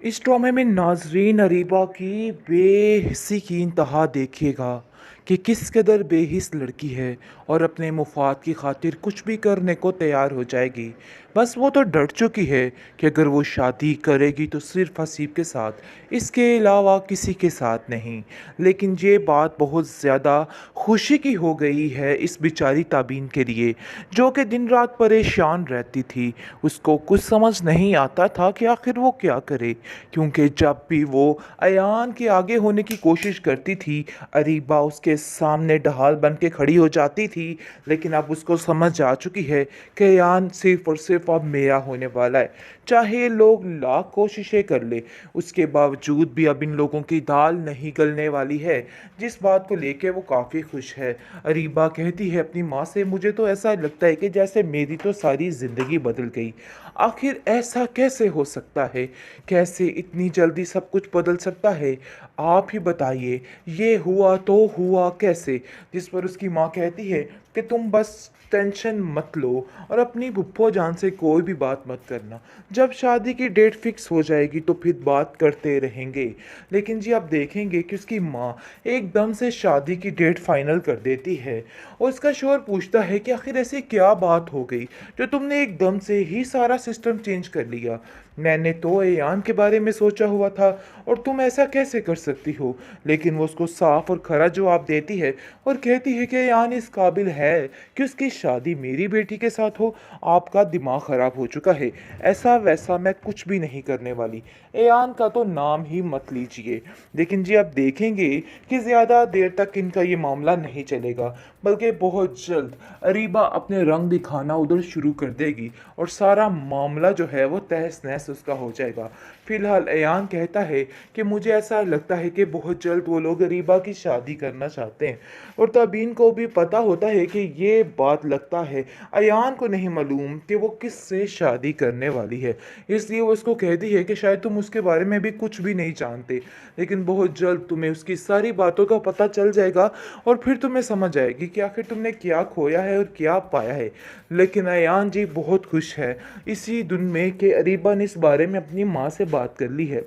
इस ड्रामे में नाजरीन अरीबा की बेहिस्सी की इंतहा देखिएगा कि किस कदर बेहिस लड़की है और अपने मुफाद की खातिर कुछ भी करने को तैयार हो जाएगी। बस वो तो डर चुकी है कि अगर वो शादी करेगी तो सिर्फ हसीब के साथ, इसके अलावा किसी के साथ नहीं। लेकिन ये बात बहुत ज़्यादा खुशी की हो गई है इस बेचारी ताबीन के लिए, जो कि दिन रात परेशान रहती थी। उसको कुछ समझ नहीं आता था कि आखिर वो क्या करे, क्योंकि जब भी वो अयान के आगे होने की कोशिश करती थी, अरीबा उसके सामने ढाल बन के खड़ी हो जाती थी। लेकिन अब उसको समझ आ चुकी है कि अयान सिर्फ और सिर्फ अब मेरा होने वाला है। चाहे लोग लाख कोशिशें कर ले, उसके बावजूद भी अब इन लोगों की दाल नहीं गलने वाली है। जिस बात को लेके वो काफ़ी खुश है। अरीबा कहती है अपनी माँ से, मुझे तो ऐसा लगता है कि जैसे मेरी तो सारी ज़िंदगी बदल गई। आखिर ऐसा कैसे हो सकता है? कैसे इतनी जल्दी सब कुछ बदल सकता है? आप ही बताइए, ये हुआ तो हुआ कैसे? जिस पर उसकी माँ कहती है कि तुम बस टेंशन मत लो और अपनी फुप्पो जान से कोई भी बात मत करना। जब शादी की डेट फिक्स हो जाएगी तो फिर बात करते रहेंगे। लेकिन जी आप देखेंगे कि उसकी माँ एकदम से शादी की डेट फाइनल कर देती है और उसका शौहर पूछता है कि आखिर ऐसी क्या बात हो गई जो तुमने एकदम से ही सारा सिस्टम चेंज कर लिया। मैंने तो ऐयान के बारे में सोचा हुआ था और तुम ऐसा कैसे कर सकती हो? लेकिन वो उसको साफ और खरा जवाब देती है और कहती है कि ऐयान इस काबिल है कि उसकी शादी मेरी बेटी के साथ हो। आपका दिमाग ख़राब हो चुका है। ऐसा वैसा मैं कुछ भी नहीं करने वाली। ऐयान का तो नाम ही मत लीजिए। लेकिन जी आप देखेंगे कि ज़्यादा देर तक इनका ये मामला नहीं चलेगा, बल्कि बहुत जल्द अरीबा अपने रंग दिखाना उधर शुरू कर देगी और सारा मामला जो है वो तहस नहस उसका हो जाएगा। फिलहाल ऐयान कहता है कि मुझे ऐसा लगता है कि बहुत जल्द वो लोग अरीबा की शादी करना चाहते हैं और तबीन को भी पता होता है कि ये बात लगता है ऐयान को नहीं मालूम कि वो किससे शादी करने वाली है। इसलिए वो उसको कहती है कि शायद तुम उसके बारे में भी कुछ भी नहीं जानते, लेकिन बहुत जल्द तुम्हें उसकी सारी बातों का पता चल जाएगा और फिर तुम्हें समझ आएगी कि आखिर तुमने क्या खोया है और क्या पाया है। लेकिन अयान जी बहुत खुश है इसी धुन में कि अरीबा ने इस बारे में अपनी माँ से बात कर ली है।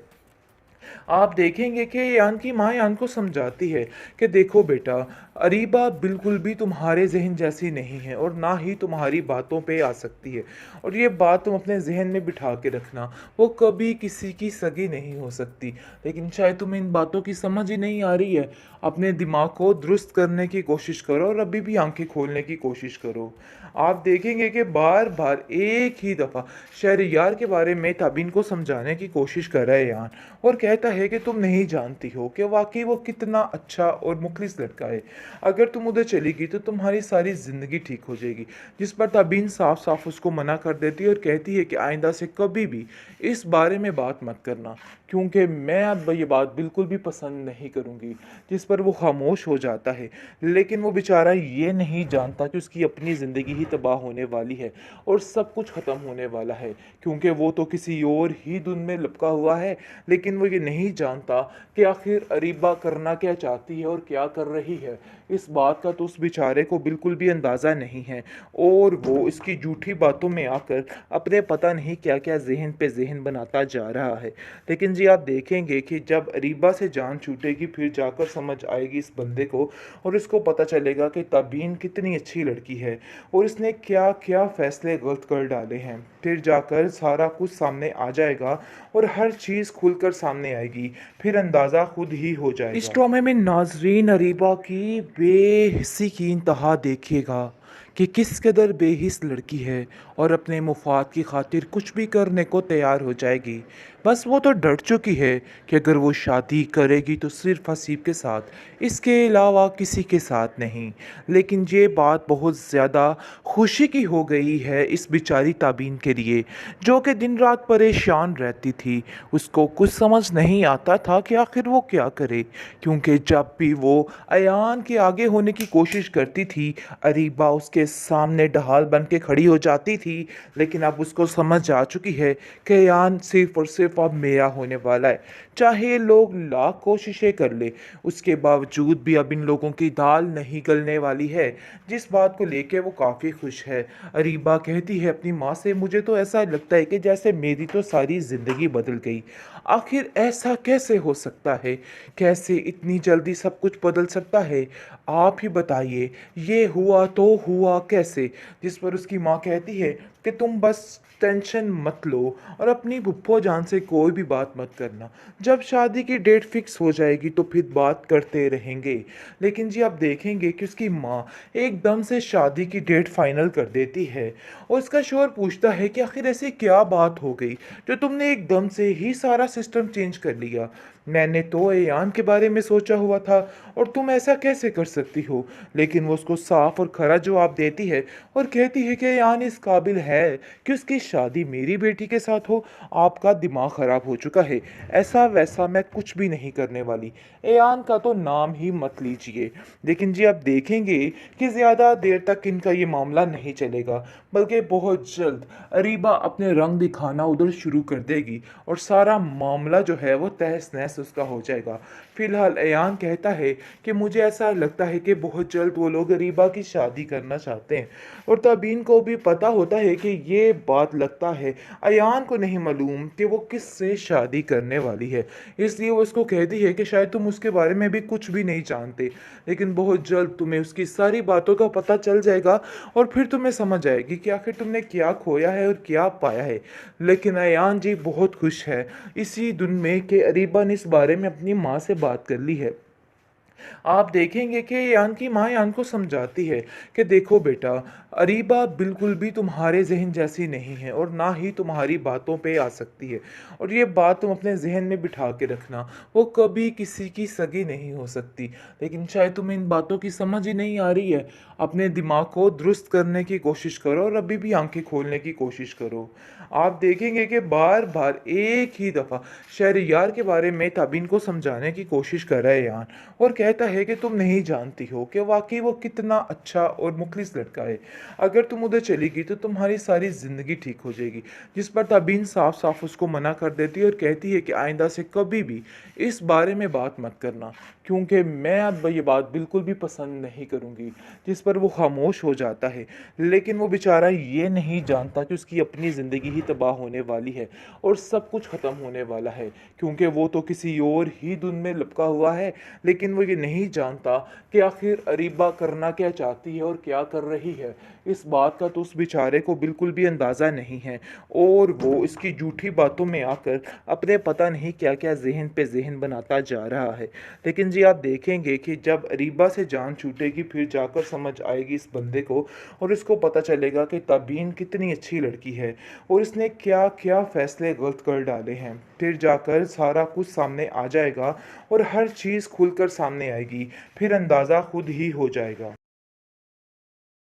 आप देखेंगे कि यान की माँ यान को समझाती है कि देखो बेटा, अरीबा बिल्कुल भी तुम्हारे जहन जैसी नहीं है और ना ही तुम्हारी बातों पे आ सकती है। और ये बात तुम अपने जहन में बिठा के रखना, वो कभी किसी की सगी नहीं हो सकती। लेकिन शायद तुम्हें इन बातों की समझ ही नहीं आ रही है। अपने दिमाग को दुरुस्त करने की कोशिश करो और अभी भी आंखें खोलने की कोशिश करो। आप देखेंगे कि बार बार एक ही दफ़ा शहरयार के बारे में ताबिन को समझाने की कोशिश कर रहा है यान, और कहता है कि तुम नहीं जानती हो कि वाकई वो कितना अच्छा और मुखलिस लड़का है। अगर तुम उधर चलेगी तो तुम्हारी सारी ज़िंदगी ठीक हो जाएगी। जिस पर तबीन साफ साफ उसको मना कर देती है और कहती है कि आइंदा से कभी भी इस बारे में बात मत करना, क्योंकि मैं अब ये बात बिल्कुल भी पसंद नहीं करूँगी। जिस पर वो खामोश हो जाता है। लेकिन वो बेचारा ये नहीं जानता कि उसकी अपनी ज़िंदगी ही तबाह होने वाली है और सब कुछ ख़त्म होने वाला है, क्योंकि वो तो किसी और ही धुन में लपका हुआ है। लेकिन वो ये नहीं जानता कि आखिर अरीबा करना क्या चाहती है और क्या कर रही है। इस बात का तो उस बेचारे को बिल्कुल भी अंदाज़ा नहीं है और वो इसकी झूठी बातों में आकर अपने पता नहीं क्या क्या जहन पे जहन बनाता जा रहा है। लेकिन जी आप देखेंगे कि जब अरीबा से जान छूटेगी फिर जाकर समझ आएगी इस बंदे को और इसको पता चलेगा कि तबीन कितनी अच्छी लड़की है और इसने क्या क्या फ़ैसले गलत कर डाले हैं। फिर जाकर सारा कुछ सामने आ जाएगा और हर चीज़ खुलकर सामने आएगी। फिर अंदाज़ा खुद ही हो जाएगा। इस ड्रामे में नाजरीन अरीबा की बेहिस्सी की इंतहा देखिएगा कि किस कदर बेहिस लड़की है और अपने मुफाद की खातिर कुछ भी करने को तैयार हो जाएगी। बस वो तो डर चुकी है कि अगर वो शादी करेगी तो सिर्फ हसीब के साथ, इसके अलावा किसी के साथ नहीं। लेकिन ये बात बहुत ज़्यादा खुशी की हो गई है इस बेचारी ताबीन के लिए, जो कि दिन रात परेशान रहती थी। उसको कुछ समझ नहीं आता था कि आखिर वो क्या करे, क्योंकि जब भी वो अयान के आगे होने की कोशिश करती थी, अरीबा उसके सामने ढाल बन के खड़ी हो जाती थी। लेकिन अब उसको समझ आ चुकी है कि अयान सिर्फ और सिर्फ सिर्फ अब मेरा होने वाला है। चाहे लोग लाख कोशिशें कर ले, उसके बावजूद भी अब इन लोगों की दाल नहीं गलने वाली है। जिस बात को लेके वो काफ़ी खुश है। अरीबा कहती है अपनी माँ से, मुझे तो ऐसा लगता है कि जैसे मेरी तो सारी ज़िंदगी बदल गई। आखिर ऐसा कैसे हो सकता है? कैसे इतनी जल्दी सब कुछ बदल सकता है? आप ही बताइए, ये हुआ तो हुआ कैसे? जिस पर उसकी माँ कहती है कि तुम बस टेंशन मत लो और अपनी फूफो जान से कोई भी बात मत करना। जब शादी की डेट फिक्स हो जाएगी तो फिर बात करते रहेंगे। लेकिन जी आप देखेंगे कि उसकी माँ एकदम से शादी की डेट फाइनल कर देती है और उसका शौहर पूछता है कि आखिर ऐसी क्या बात हो गई जो तुमने एकदम से ही सारा सिस्टम चेंज कर लिया। मैंने तो ऐयान के बारे में सोचा हुआ था और तुम ऐसा कैसे कर सकती हो? लेकिन वो उसको साफ और खरा जवाब देती है और कहती है कि ऐयान इस काबिल है कि उसकी शादी मेरी बेटी के साथ हो। आपका दिमाग ख़राब हो चुका है। ऐसा वैसा मैं कुछ भी नहीं करने वाली। ऐयान का तो नाम ही मत लीजिए। लेकिन जी आप देखेंगे कि ज़्यादा देर तक इनका ये मामला नहीं चलेगा, बल्कि बहुत जल्द अरीबा अपने रंग दिखाना उधर शुरू कर देगी और सारा मामला जो है वो तहस नहस उसका हो जाएगा। फिलहाल ऐयान कहता है कि मुझे ऐसा लगता है कि बहुत जल्द वो लोग अरीबा की शादी करना चाहते हैं और तबीन को भी पता होता है कि ये बात लगता है ऐयान को नहीं मालूम कि वो किससे शादी करने वाली है। इसलिए वो उसको कहती है कि शायद तुम उसके बारे में भी कुछ भी नहीं जानते, लेकिन बहुत जल्द तुम्हें उसकी सारी बातों का पता चल जाएगा और फिर तुम्हें समझ आएगी कि आखिर तुमने क्या खोया है और क्या पाया है। लेकिन ऐयान जी बहुत खुश है इसी धुन में कि अरीबा ने इस बारे में अपनी माँ से बात कर ली है। आप देखेंगे कि यान की माँ यान को समझाती है कि देखो बेटा, अरीबा बिल्कुल भी तुम्हारे जहन जैसी नहीं है और ना ही तुम्हारी बातों पे आ सकती है और ये बात तुम अपने जहन में बिठा के रखना, वो कभी किसी की सगी नहीं हो सकती। लेकिन शायद तुम्हें इन बातों की समझ ही नहीं आ रही है। अपने दिमाग को दुरुस्त करने की कोशिश करो और अभी भी आंखें खोलने की कोशिश करो। आप देखेंगे कि बार बार एक ही दफ़ा शहरयार के बारे में तबीन को समझाने की कोशिश कर रहा है यान और कहता है कि तुम नहीं जानती हो कि वाकई वो कितना अच्छा और मुखलिस लड़का है। अगर तुम उधर चलेगी तो तुम्हारी सारी ज़िंदगी ठीक हो जाएगी। जिस पर तबीन साफ साफ उसको मना कर देती है और कहती है कि आइंदा से कभी भी इस बारे में बात मत करना, क्योंकि मैं अब ये बात बिल्कुल भी पसंद नहीं करूँगी। जिस पर वो खामोश हो जाता है। लेकिन वो बेचारा ये नहीं जानता कि उसकी अपनी ज़िंदगी ही तबाह होने वाली है और सब कुछ ख़त्म होने वाला है, क्योंकि वो तो किसी और ही धुन में लपका हुआ है। लेकिन वो ये नहीं जानता कि आखिर अरीबा करना क्या चाहती है और क्या कर रही है। इस बात का तो उस बेचारे को बिल्कुल भी अंदाज़ा नहीं है और वो इसकी झूठी बातों में आकर अपने पता नहीं क्या क्या जहन पे जहन बनाता जा रहा है। लेकिन जी आप देखेंगे कि जब अरीबा से जान छूटेगी फिर जाकर समझ आएगी इस बंदे को और इसको पता चलेगा कि तबीन कितनी अच्छी लड़की है और इसने क्या क्या फ़ैसले गलत कर डाले हैं। फिर जाकर सारा कुछ सामने आ जाएगा और हर चीज़ खुलकर सामने आएगी। फिर अंदाज़ा खुद ही हो जाएगा।